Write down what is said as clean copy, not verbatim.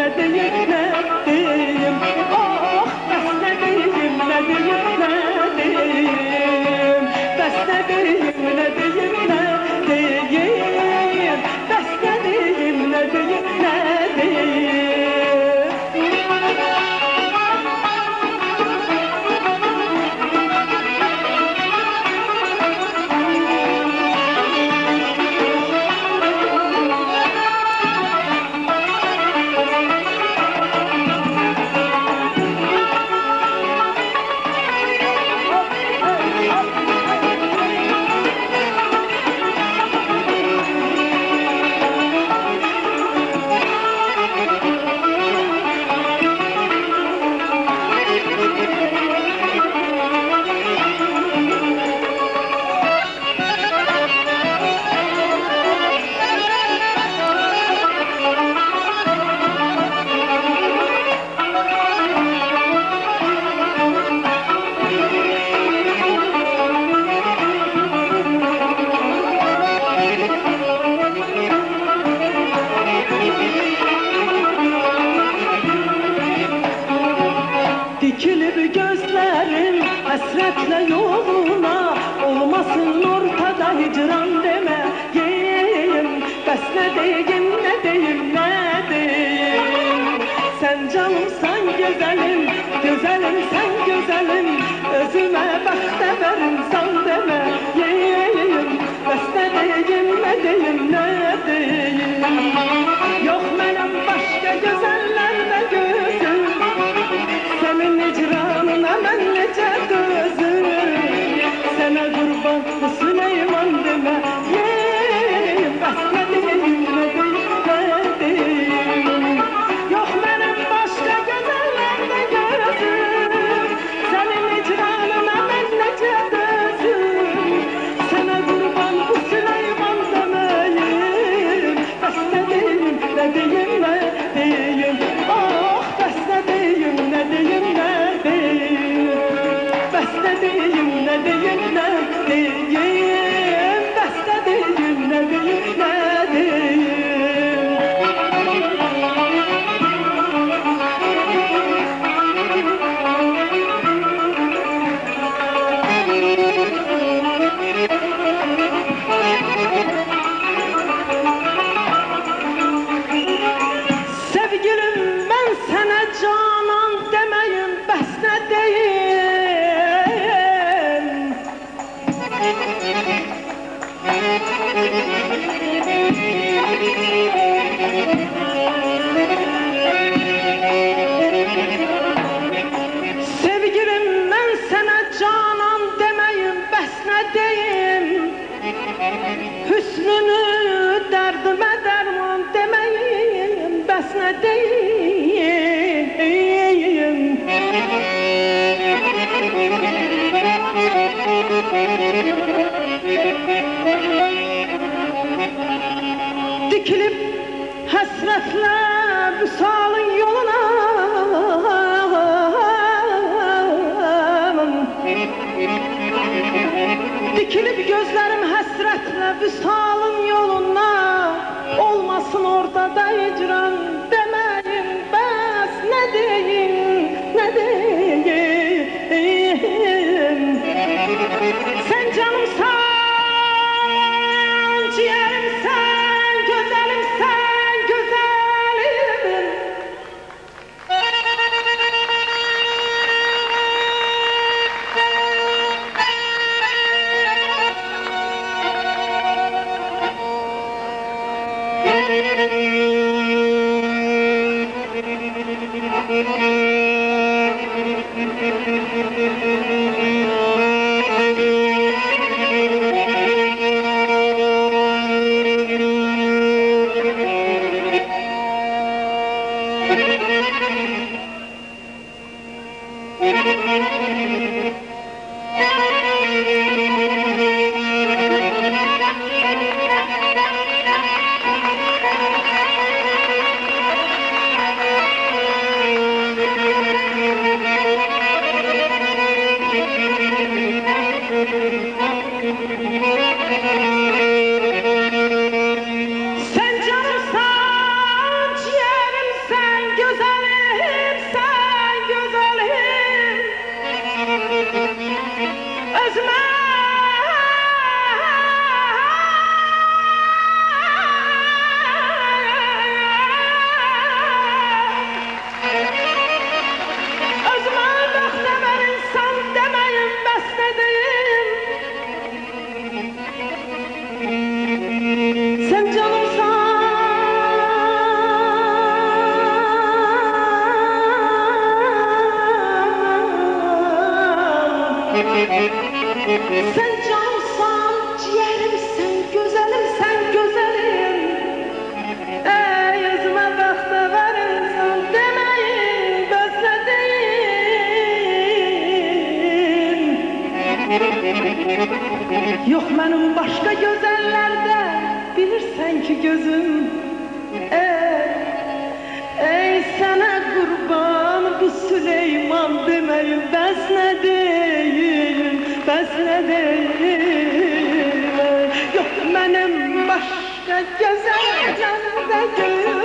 ne diyeyim ne diyeyim. Oh bes ne diyeyim ne diyeyim ne diyeyim. Bes ne diyeyim ne diyeyim ne diyeyim. Bes ne diyeyim ne diyeyim ne diyeyim. Dikilip gözlerim hasretle yoluna, olmasın ortada hicran demeyim. Bes ne diyeyim ne diyeyim ne diyeyim. Sen canımsan güzelim, güzelim sen güzelim. Özüme bak da verim san demeyim. Bes ne diyeyim ne diyeyim ne diyeyim. Yok benim başka güzellerde gözüm, senin icranına ben nece gözüm. Sana kurban Süleyman demeyim. Bes ne diyeyim ne diyeyim ne diyeyim. Yok benim başka güzellerde gözüm, senin icranına ben nece gözüm. Sana kurban bu Süleyman demeyim. Bes ne diyeyim ne diyeyim ne diyeyim. Oh bes ne diyeyim ne diyeyim ne diyeyim. Bes ne diyeyim ne diyeyim ne diyeyim. Bes ne diyeyim ne diyeyim ne diyeyim. Sevgilim ben sana canan demeyim. Bes ne diyeyim. Sevgilim ben sana canan demeyim. Bes ne diyeyim. Hüsnünü derdime derman demeyim. Bes ne diyeyim. Dikilip hasretle vüsalın yoluna, dikilip gözlerim hasretle vüsalın yoluna, olmasın ortada hicran demeyim. Bes ne diyeyim ne diyeyim. Sen canımsan, ciğerimsen, güzelimsen güzelim. Yok benim başka gözellerde bilirsen ki gözüm. Ey sana kurban bu Süleyman demeyin, bes ne deyim, bes ne deyim. Yok benim başka gözellerde gözüm.